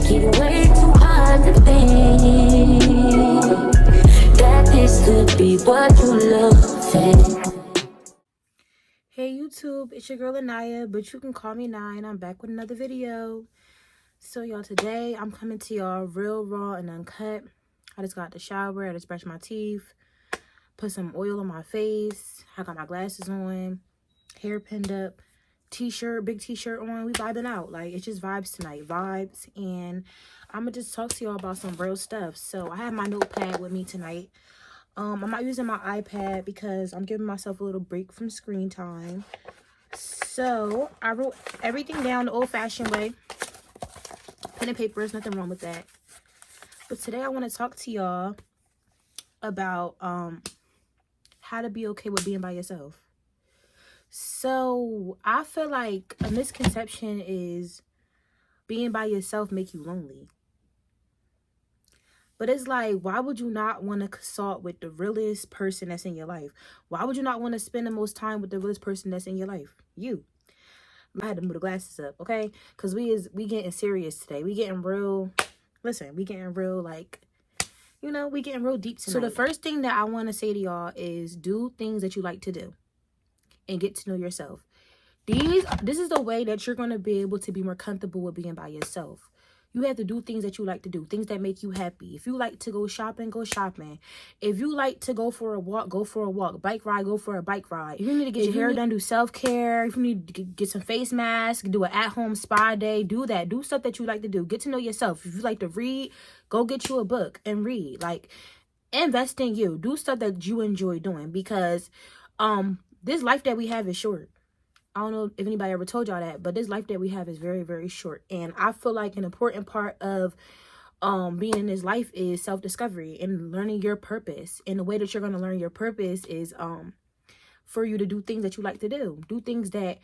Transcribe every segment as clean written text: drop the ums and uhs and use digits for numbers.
it way too hard to think that this could be what you love. Hey YouTube, it's your girl Anaya, but you can call me Nye, and I'm back with another video. So y'all, today I'm coming to y'all real raw and uncut. I just got out the shower, I just brushed my teeth, put some oil on my face, I got my glasses on, hair pinned up, big t-shirt on. We vibing out. Like, it's just vibes tonight, vibes. And I'm gonna just talk to y'all about some real stuff. So I have my notepad with me tonight. I'm not using my iPad because I'm giving myself a little break from screen time. So I wrote everything down the old-fashioned way. Pen and paper, there's nothing wrong with that. But today I want to talk to y'all about how to be okay with being by yourself. So I feel like a misconception is being by yourself make you lonely. But it's like, why would you not want to consult with the realest person that's in your life? Why would you not want to spend the most time with the realest person that's in your life? You. I had to move the glasses up, okay? Because we getting serious today. We getting real, listen, we getting real, like, you know, we getting real deep tonight. So the first thing that I want to say to y'all is do things that you like to do and get to know yourself. This is the way that you're going to be able to be more comfortable with being by yourself. You have to do things that you like to do, things that make you happy. If you like to go shopping, go shopping. If you like to go for a walk, go for a walk. Bike ride, go for a bike ride. If you need to get your hair done, do self-care. If you need to get some face masks, do an at-home spa day, do that. Do stuff that you like to do. Get to know yourself. If you like to read, go get you a book and read. Like, invest in you. Do stuff that you enjoy doing, because this life that we have is short. I don't know if anybody ever told y'all that, but this life that we have is very, very short. And I feel like an important part of being in this life is self-discovery and learning your purpose. And the way that you're going to learn your purpose is for you to do things that you like to do. Do things that,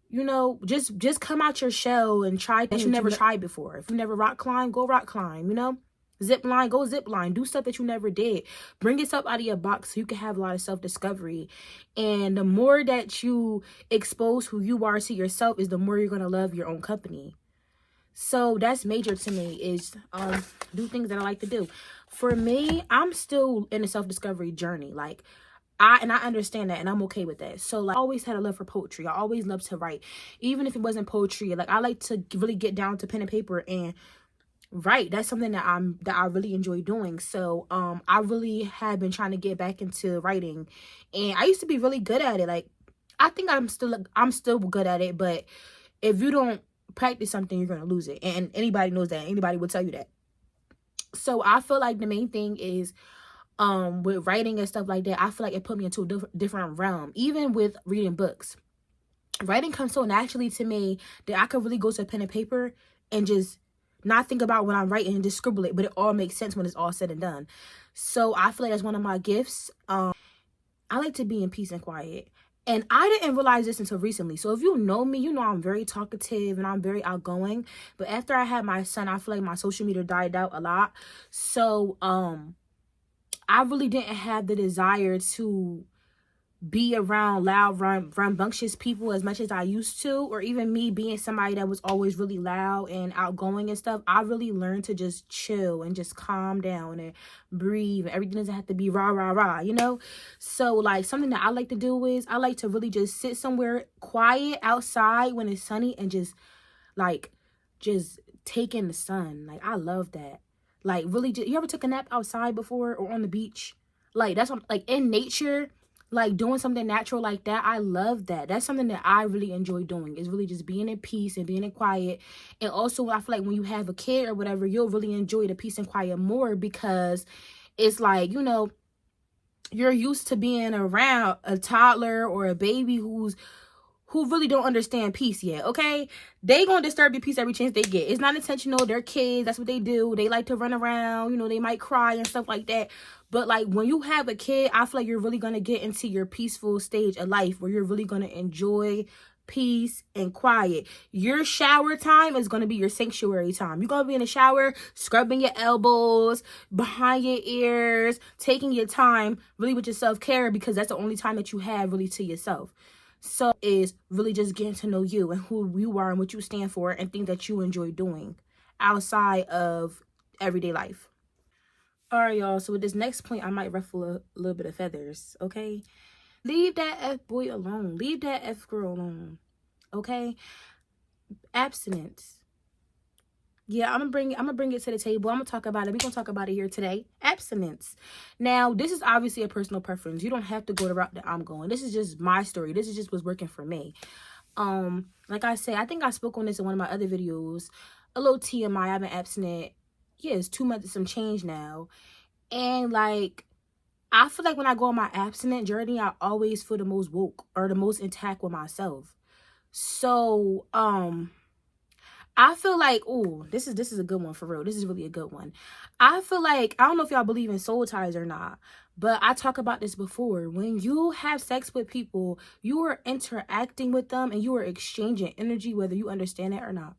you know, just come out your shell and try things that you never tried before. If you never rock climb, go rock climb, you know? Zip line, go zip line. Do stuff that you never did. Bring yourself out of your box so you can have a lot of self-discovery. And the more that you expose who you are to yourself is the more you're going to love your own company. So that's major to me, is do things that I like to do. For me, I'm still in a self-discovery journey. Like, I understand that, and I'm okay with that. So, like, I always had a love for poetry. I always loved to write. Even if it wasn't poetry, like, I like to really get down to pen and paper and right, that's something that I really enjoy doing. So I really have been trying to get back into writing, and I used to be really good at it. Like, I think I'm still good at it, but if you don't practice something, you're gonna lose it, and anybody knows that. Anybody will tell you that. So I feel like the main thing is with writing and stuff like that, I feel like it put me into a different realm. Even with reading books, writing comes so naturally to me that I could really go to pen and paper and just not think about what I'm writing and just scribble it, but it all makes sense when it's all said and done. So I feel like that's one of my gifts. I like to be in peace and quiet. And I didn't realize this until recently. So if you know me, you know I'm very talkative and I'm very outgoing. But after I had my son, I feel like my social media died out a lot. So I really didn't have the desire to be around loud, rambunctious people as much as I used to, or even me being somebody that was always really loud and outgoing and stuff. I really learned to just chill and just calm down and breathe. Everything doesn't have to be rah, rah, rah, you know? So, like, something that I like to do is I like to really just sit somewhere quiet outside when it's sunny and just take in the sun. Like, I love that. Like, really, you ever took a nap outside before or on the beach? Like, that's what, like, in nature, like doing something natural like that. I love that. That's something that I really enjoy doing, is really just being in peace and being in quiet. And also, I feel like when you have a kid or whatever, you'll really enjoy the peace and quiet more, because it's like, you know, you're used to being around a toddler or a baby who really don't understand peace yet, okay? They gonna disturb your peace every chance they get. It's not intentional. They're kids. That's what they do. They like to run around. You know, they might cry and stuff like that. But, like, when you have a kid, I feel like you're really gonna get into your peaceful stage of life where you're really gonna enjoy peace and quiet. Your shower time is going to be your sanctuary time. You're going to be in the shower, scrubbing your elbows, behind your ears, taking your time really with your self-care, because that's the only time that you have really to yourself. So is really just getting to know you and who you are and what you stand for and things that you enjoy doing outside of everyday life. All right, y'all. So with this next point, I might ruffle a little bit of feathers, okay? Leave that F boy alone. Leave that F girl alone, okay? Abstinence. Yeah, I'm gonna bring it to the table. I'm gonna talk about it. We're gonna talk about it here today. Abstinence. Now, this is obviously a personal preference. You don't have to go the route that I'm going. This is just my story. This is just what's working for me. Like I said, I think I spoke on this in one of my other videos. A little TMI, I've been abstinent. Yeah, it's 2 months and some change now. And like, I feel like when I go on my abstinent journey, I always feel the most woke or the most intact with myself. So, I feel like, oh, this is a good one for real. This is really a good one. I feel like, I don't know if y'all believe in soul ties or not, but I talk about this before. When you have sex with people, you are interacting with them and you are exchanging energy, whether you understand it or not.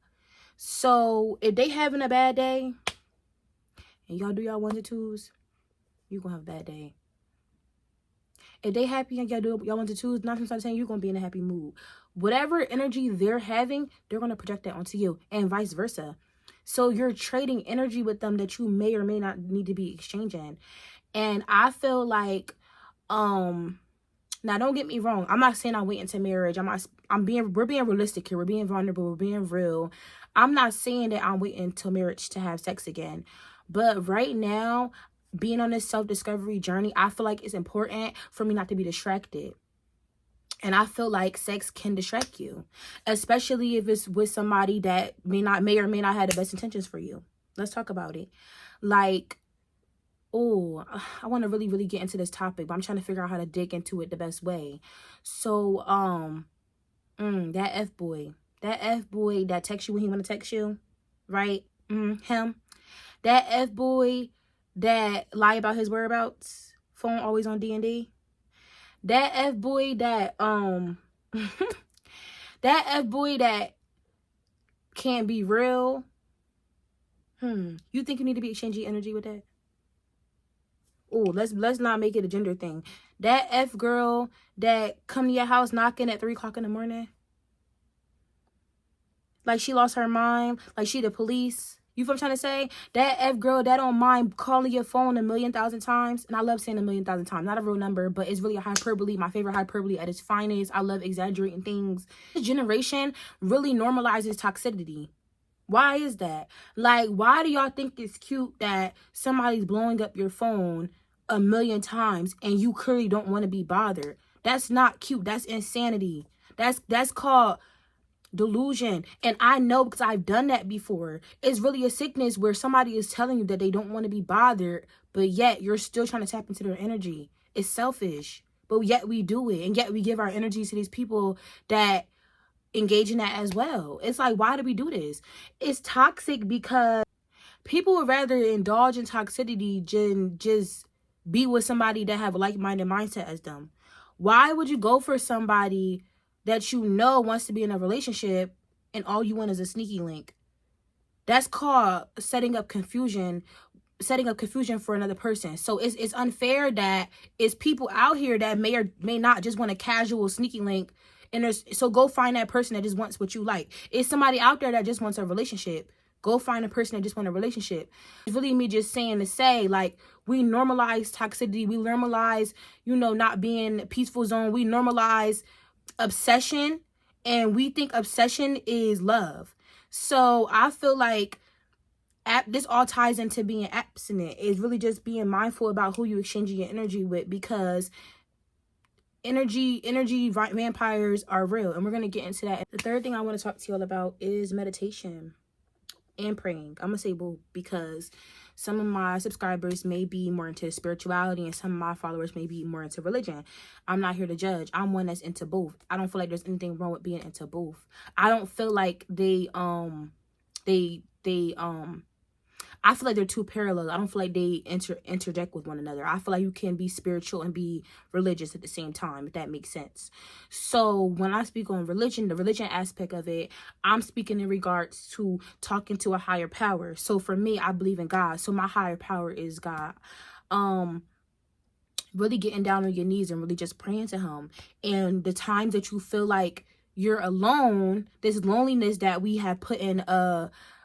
So if they having a bad day and y'all do y'all ones and twos, you gonna have a bad day. If they happy and y'all do y'all ones and twos, 9 times out of 10, you're gonna be in a happy mood. Whatever energy they're having, they're gonna project that onto you, and vice versa. So you're trading energy with them that you may or may not need to be exchanging. And I feel like, now don't get me wrong, I'm not saying I wait into marriage. We're being realistic here. We're being vulnerable. We're being real. I'm not saying that I'm waiting until marriage to have sex again. But right now, being on this self-discovery journey, I feel like it's important for me not to be distracted. And I feel like sex can distract you, especially if it's with somebody that may or may not have the best intentions for you. Let's talk about it. Like, oh, I want to really, really get into this topic, but I'm trying to figure out how to dig into it the best way. So, that F-boy that texts you when he want to text you, right? Him. That F-boy that lie about his whereabouts, phone always on D&D. That F-boy that, that F-boy that can't be real. You think you need to be exchanging energy with that? Oh, let's not make it a gender thing. That F girl that come to your house knocking at 3 o'clock in the morning, like she lost her mind, like she the police. You feel what I'm trying to say? That F girl that don't mind calling your phone 1,000,000 times. And I love saying 1,000,000 times. Not a real number, but it's really a hyperbole. My favorite hyperbole at its finest. I love exaggerating things. This generation really normalizes toxicity. Why is that? Like, why do y'all think it's cute that somebody's blowing up your phone 1,000,000 times and you clearly don't want to be bothered? That's not cute. That's insanity. That's called delusion. And I know because I've done that before. It's really a sickness where somebody is telling you that they don't want to be bothered, but yet you're still trying to tap into their energy. It's selfish, but yet we do it. And yet we give our energy to these people that engage in that as well. It's like, why do we do this? It's toxic because people would rather indulge in toxicity than just be with somebody that have a like-minded mindset as them. Why would you go for somebody that you know wants to be in a relationship and all you want is a sneaky link? That's called setting up confusion for another person. So it's unfair that it's people out here that may or may not just want a casual sneaky link. And so go find that person that just wants what you like. It's somebody out there that just wants a relationship. Go find a person that just wants a relationship. It's really me just saying to say, like, we normalize toxicity. We normalize, not being a peaceful zone. We normalize obsession. And we think obsession is love. So I feel like this all ties into being abstinent. It's really just being mindful about who you exchanging your energy with, because energy vampires are real, and we're going to get into that. The third thing I want to talk to y'all about is meditation and praying. I'm going to say both because some of my subscribers may be more into spirituality and some of my followers may be more into religion. I'm not here to judge. I'm one that's into both. I don't feel like there's anything wrong with being into both. I don't feel like I feel like they're two parallel. I don't feel like they interject with one another. I feel like you can be spiritual and be religious at the same time, if that makes sense. So when I speak on religion, the religion aspect of it, I'm speaking in regards to talking to a higher power. So for me, I believe in God. So my higher power is God. Really getting down on your knees and really just praying to him. And the times that you feel like you're alone, this loneliness that we have put in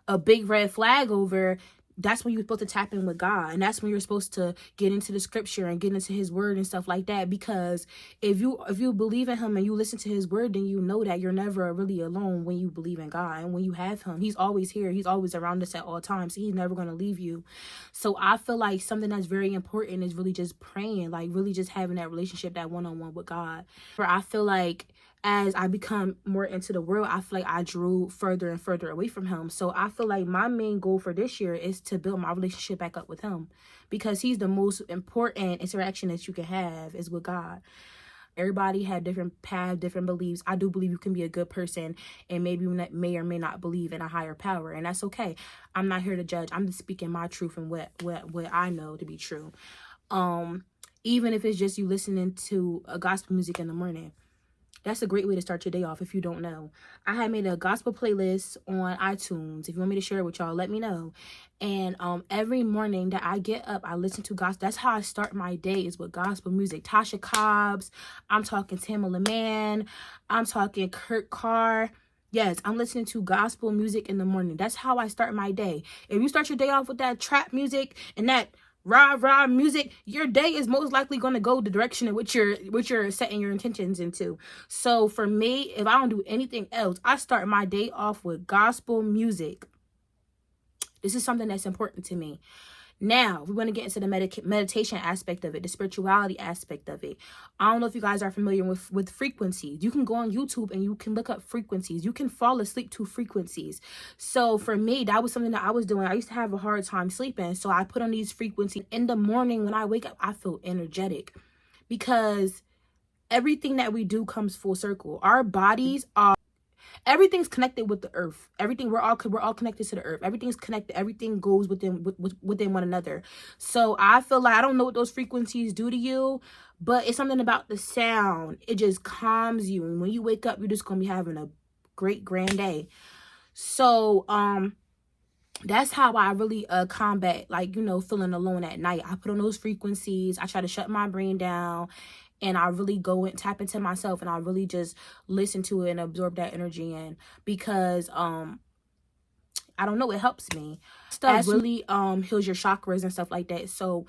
a big red flag over, that's when you're supposed to tap in with God. And that's when you're supposed to get into the scripture and get into his word and stuff like that. Because if you believe in him and you listen to his word, then you know that you're never really alone when you believe in God. And when you have him, he's always here. He's always around us at all times. So he's never going to leave you. So I feel like something that's very important is really just praying, like really just having that relationship, that one-on-one with God. Where I feel like as I become more into the world, I feel like I drew further and further away from him. So I feel like my main goal for this year is to build my relationship back up with him, because he's the most important interaction that you can have is with God. Everybody had different paths, different beliefs. I do believe you can be a good person and maybe may or may not believe in a higher power, and that's okay. I'm not here to judge. I'm just speaking my truth and what I know to be true. Even if it's just you listening to a gospel music in the morning, that's a great way to start your day off if you don't know. I had made a gospel playlist on iTunes. If you want me to share it with y'all, let me know. And every morning that I get up, I listen to gospel. That's how I start my day, is with gospel music. Tasha Cobbs, I'm talking Tamala Mann, I'm talking Kurt Carr. Yes, I'm listening to gospel music in the morning. That's how I start my day. If you start your day off with that trap music and that rah music, your day is most likely going to go the direction in which you're setting your intentions into. So for me, if I don't do anything else, I start my day off with gospel music. This is something that's important to me. Now, we want to get into the meditation aspect of it, the spirituality aspect of it. I don't know if you guys are familiar with frequencies. You can go on YouTube and you can look up frequencies. You can fall asleep to frequencies. So for me, that was something that I was doing. I used to have a hard time sleeping. So I put on these frequencies. In the morning when I wake up, I feel energetic, because everything that we do comes full circle. Our bodies are, everything's connected with the earth. Everything, we're all connected to the earth. Everything's connected. Everything goes within one another. So I feel like, I don't know what those frequencies do to you, but it's something about the sound. It just calms you, and when you wake up, you're just gonna be having a great grand day. So that's how I really combat, like, feeling alone at night. I put on those frequencies. I try to shut my brain down, and I really go and tap into myself, and I really just listen to it and absorb that energy in, because I don't know, it helps me. Stuff really heals your chakras and stuff like that. So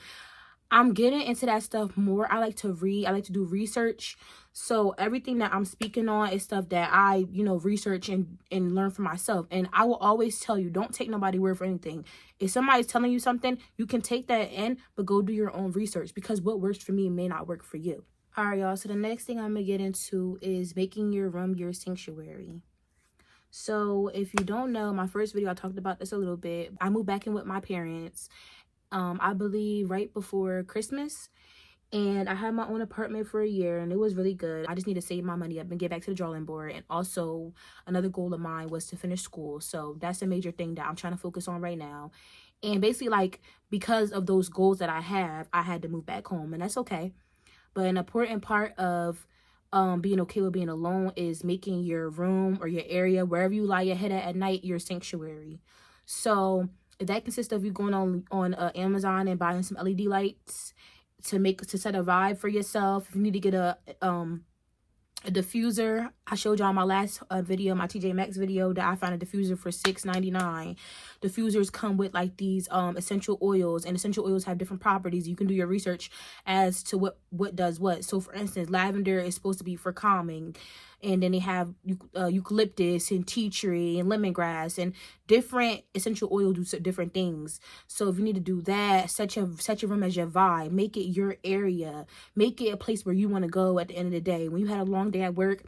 I'm getting into that stuff more. I like to read. I like to do research. So everything that I'm speaking on is stuff that I, research and learn for myself. And I will always tell you, don't take nobody's word for anything. If somebody's telling you something, you can take that in, but go do your own research, because what works for me may not work for you. All right, y'all. So the next thing I'm going to get into is making your room your sanctuary. So if you don't know, my first video, I talked about this a little bit. I moved back in with my parents, I believe right before Christmas. And I had my own apartment for a year, and it was really good. I just need to save my money up and get back to the drawing board. And also another goal of mine was to finish school. So that's a major thing that I'm trying to focus on right now. And basically, like, because of those goals that I have, I had to move back home, and that's okay. But an important part of being okay with being alone is making your room or your area, wherever you lie your head at night, your sanctuary. So that consists of you going on Amazon and buying some LED lights to set a vibe for yourself. If you need to get a diffuser, I showed y'all my last video, my TJ Maxx video, that I found a diffuser for $6.99. Diffusers come with like these essential oils, and essential oils have different properties. You can do your research as to what does what. So for instance, lavender is supposed to be for calming, and then they have eucalyptus and tea tree and lemongrass, and different essential oils do different things. So if you need to do that, set your room as your vibe, make it your area, make it a place where you want to go at the end of the day. When you had a long day at work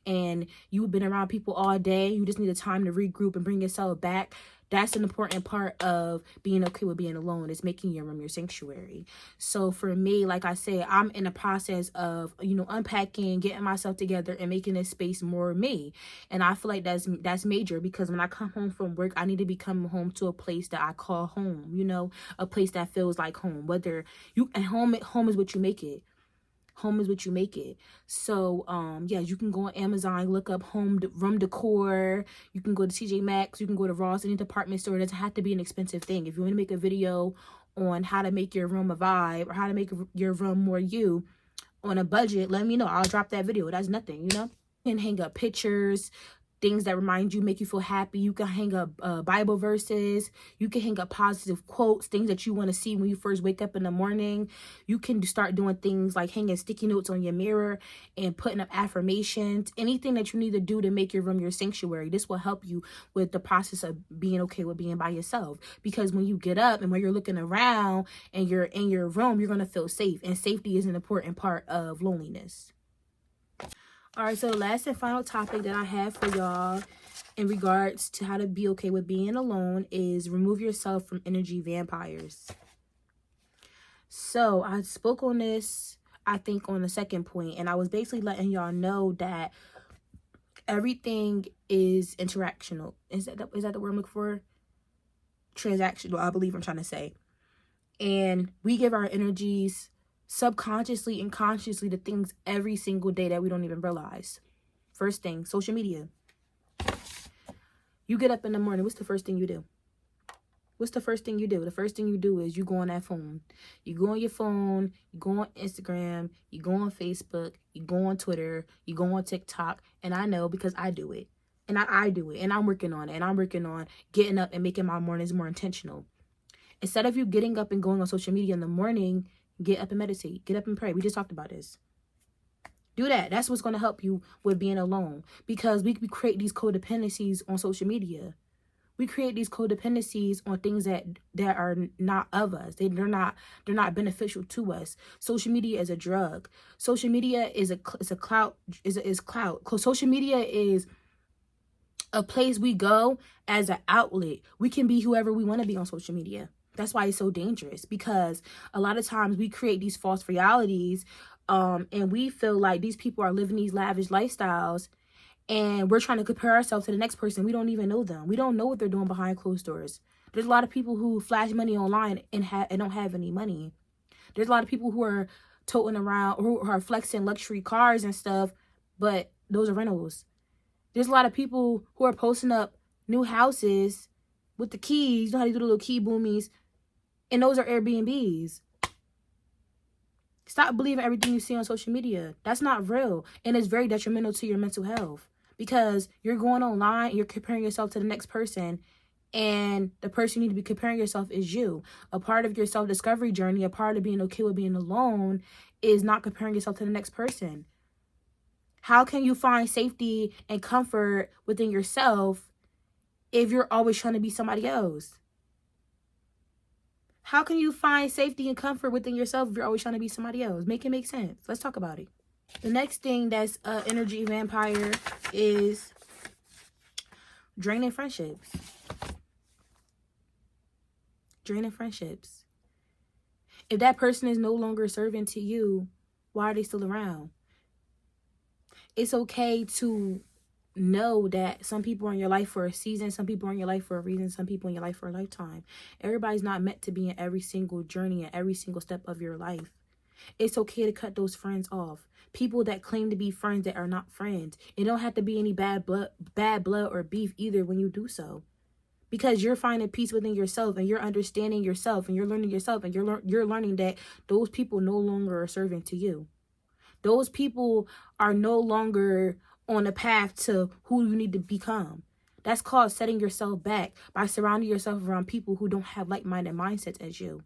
and you've been around people all day, you just need a time to regroup and bring yourself back. That's an important part of being okay with being alone, is making your room your sanctuary. So for me, like I said, I'm in the process of, unpacking, getting myself together, and making this space more me. And I feel like that's major, because when I come home from work, I need to be coming home to a place that I call home, a place that feels like home. Whether home is what you make it. Home is what you make it. So yeah, you can go on Amazon, look up room decor. You can go to TJ Maxx, you can go to Ross, any department store. It doesn't have to be an expensive thing. If you want to make a video on how to make your room a vibe, or how to make your room more you on a budget, let me know. I'll drop that video. That's nothing, You can hang up pictures, things that remind you, make you feel happy. You can hang up Bible verses. You can hang up positive quotes, things that you want to see when you first wake up in the morning. You can start doing things like hanging sticky notes on your mirror and putting up affirmations. Anything that you need to do to make your room your sanctuary. This will help you with the process of being okay with being by yourself. Because when you get up and when you're looking around and you're in your room, you're going to feel safe. And safety is an important part of loneliness. All right, so the last and final topic that I have for y'all in regards to how to be okay with being alone is remove yourself from energy vampires. So I spoke on this, I think, on the second point, and I was basically letting y'all know that everything is interactional. Is that the word I'm looking for? Transactional, I believe I'm trying to say. And we give our energies subconsciously and consciously to things every single day that we don't even realize. First thing, social media. You get up in the morning, what's the first thing you do? What's the first thing you do? The first thing you do is you go on that phone. You go on your phone, you go on Instagram, you go on Facebook, you go on Twitter, you go on TikTok. And I know because I do it. And I do it. And I'm working on it. And I'm working on getting up and making my mornings more intentional. Instead of you getting up and going on social media in the morning, get up and meditate. Get up and pray. We just talked about this. Do that. That's what's going to help you with being alone. Because we create these codependencies on social media. We create these codependencies on things that are not of us. They're not beneficial to us. Social media is a drug. Social media is clout. Social media is a place we go as an outlet. We can be whoever we want to be on social media. That's why it's so dangerous, because a lot of times we create these false realities, and we feel like these people are living these lavish lifestyles, and we're trying to compare ourselves to the next person. We don't even know them. We don't know what they're doing behind closed doors. There's a lot of people who flash money online and don't have any money. There's a lot of people who are toting around, who are flexing luxury cars and stuff, but those are rentals. There's a lot of people who are posting up new houses with the keys. You know how they do the little key boomies? And those are Airbnbs. Stop believing everything you see on social media. That's not real. And it's very detrimental to your mental health. Because you're going online and you're comparing yourself to the next person. And the person you need to be comparing yourself is you. A part of your self-discovery journey, a part of being okay with being alone, is not comparing yourself to the next person. How can you find safety and comfort within yourself if you're always trying to be somebody else? How can you find safety and comfort within yourself if you're always trying to be somebody else? Make it make sense. Let's talk about it. The next thing that's energy vampire is draining friendships. Draining friendships. If that person is no longer serving to you, why are they still around? It's okay to know that some people are in your life for a season, some people are in your life for a reason, some people in your life for a lifetime. Everybody's not meant to be in every single journey and every single step of your life. It's okay to cut those friends off. People that claim to be friends that are not friends. It don't have to be any bad blood or beef either when you do so. Because you're finding peace within yourself, and you're understanding yourself, and you're learning yourself, and you're learning that those people no longer are serving to you. Those people are no longer on a path to who you need to become. That's called setting yourself back by surrounding yourself around people who don't have like-minded mindsets as you.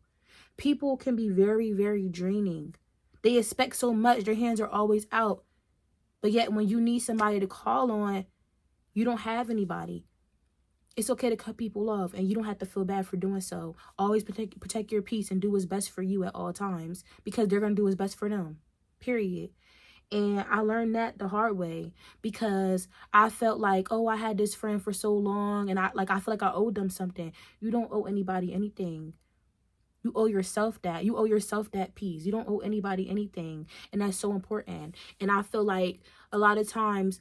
People can be very, very draining. They expect so much. Their hands are always out. But yet when you need somebody to call on, you don't have anybody. It's okay to cut people off, and you don't have to feel bad for doing so. Always protect your peace and do what's best for you at all times, because they're going to do what's best for them. Period. And I learned that the hard way, because I felt like, oh, I had this friend for so long, and I feel like I owed them something. You don't owe anybody anything. You owe yourself that. You owe yourself that peace. You don't owe anybody anything. And that's so important. And I feel like a lot of times,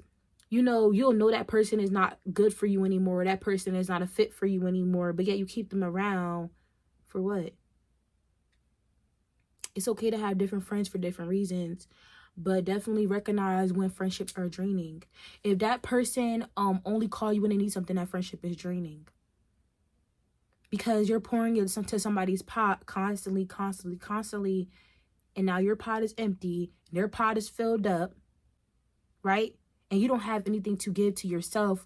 you'll know that person is not good for you anymore. That person is not a fit for you anymore. But yet you keep them around for what? It's okay to have different friends for different reasons. But definitely recognize when friendships are draining. If that person only call you when they need something, that friendship is draining. Because you're pouring into somebody's pot constantly, and now your pot is empty, their pot is filled up, right? and you don't have anything to give to yourself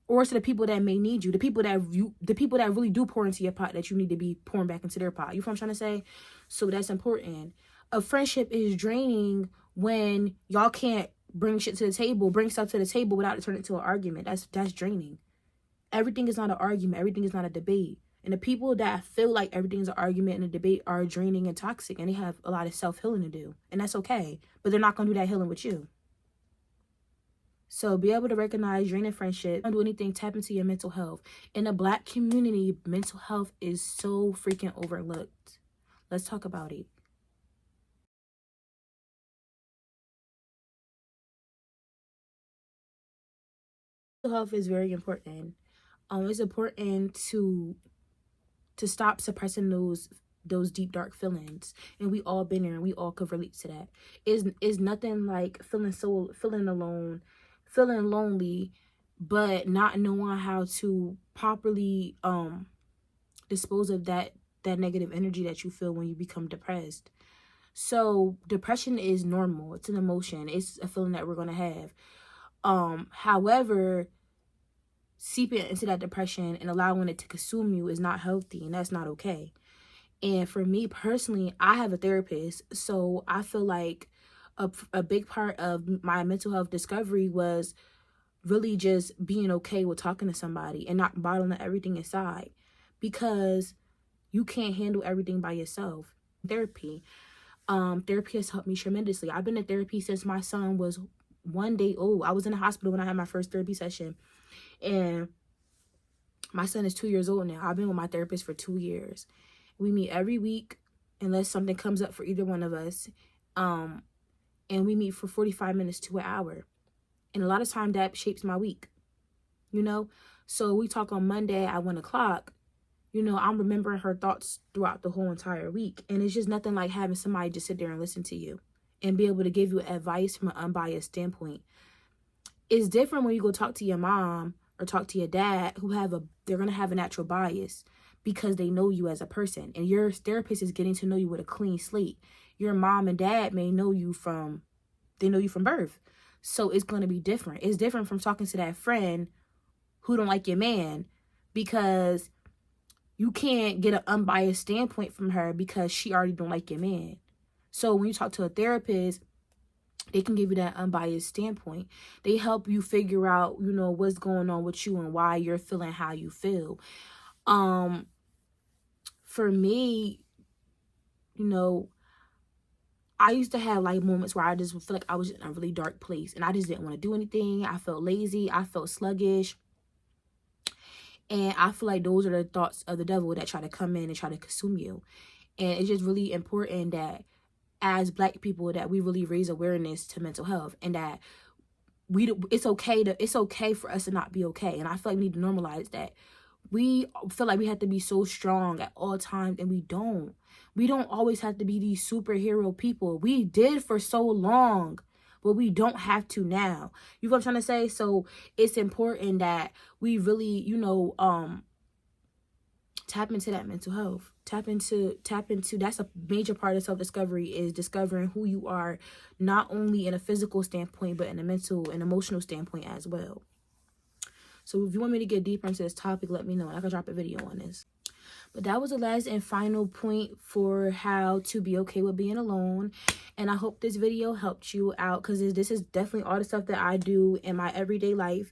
or to the people that may need you, the people that really do pour into your pot, that you need to be pouring back into their pot. You know what I'm trying to say? So that's important. A friendship is draining when y'all can't bring stuff to the table without it turning into an argument. That's draining. Everything is not an argument. Everything is not a debate. And the people that feel like everything is an argument and a debate are draining and toxic, and they have a lot of self-healing to do. And that's okay. But they're not going to do that healing with you. So be able to recognize draining friendship. Don't do anything, tap into your mental health. In the Black community, mental health is so freaking overlooked. Let's talk about it. Mental health is very important. It's important to stop suppressing those deep dark feelings, and we all been there and we all could relate to that. Is nothing like feeling alone, feeling lonely, but not knowing how to properly dispose of that negative energy that you feel when you become depressed. So depression is normal. It's an emotion. It's a feeling that we're going to have. However, seeping into that depression and allowing it to consume you is not healthy, and that's not okay. And for me personally, I have a therapist, so I feel like a big part of my mental health discovery was really just being okay with talking to somebody and not bottling everything inside, because you can't handle everything by yourself. Therapy has helped me tremendously. I've been in therapy since my son was 1 day old. I was in the hospital when I had my first therapy session, and my son is 2 years old now. I've been with my therapist for 2 years. We meet every week unless something comes up for either one of us. And we meet for 45 minutes to an hour. And a lot of time that shapes my week, you know? So we talk on Monday at 1 o'clock. You know, I'm remembering her thoughts throughout the whole entire week. And it's just nothing like having somebody just sit there and listen to you and be able to give you advice from an unbiased standpoint. It's different when you go talk to your mom or talk to your dad, they're going to have a natural bias because they know you as a person. And your therapist is getting to know you with a clean slate. Your mom and dad may know you from birth. So it's going to be different. It's different from talking to that friend who don't like your man, because you can't get an unbiased standpoint from her because she already don't like your man. So when you talk to a therapist, they can give you that unbiased standpoint. They help you figure out, you know, what's going on with you and why you're feeling how you feel. For me, you know, I used to have like moments where I just feel like I was in a really dark place and I just didn't want to do anything. I felt lazy. I felt sluggish. And I feel like those are the thoughts of the devil that try to come in and try to consume you. And it's just really important that as Black people that we really raise awareness to mental health, and that it's okay for us to not be okay. And I feel like we need to normalize that. We feel like we have to be so strong at all times, and we don't always have to be these superhero people. We did for so long, but we don't have to now. You know what I'm trying to say? So it's important that we really, you know, tap into that mental health. Tap into that's a major part of self-discovery, is discovering who you are, not only in a physical standpoint, but in a mental and emotional standpoint as well. So if you want me to get deeper into this topic, let me know. I can drop a video on this. But that was the last and final point for how to be okay with being alone. And I hope this video helped you out, because this is definitely all the stuff that I do in my everyday life.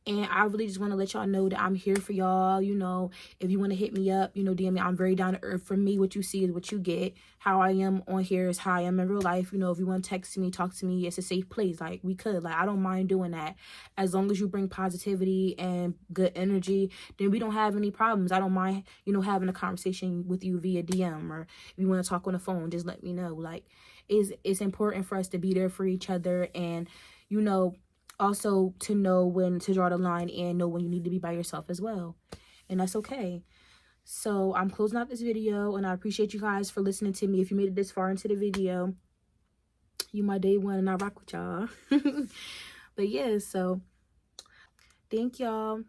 And I really just want to let y'all know that I'm here for y'all. You know, if you want to hit me up, you know, DM me. I'm very down to earth. For me, what you see is what you get. How I am on here is how I am in real life. You know, if you want to text me, talk to me, it's a safe place. Like, we could. Like, I don't mind doing that. As long as you bring positivity and good energy, then we don't have any problems. I don't mind, you know, having a conversation with you via DM, or if you want to talk on the phone, just let me know. Like, it's important for us to be there for each other, and, you know, also to know when to draw the line and know when you need to be by yourself as well. And that's okay. So I'm closing out this video, and I appreciate you guys for listening to me. If you made it this far into the video, you my day one, and I rock with y'all. But yeah, so thank y'all.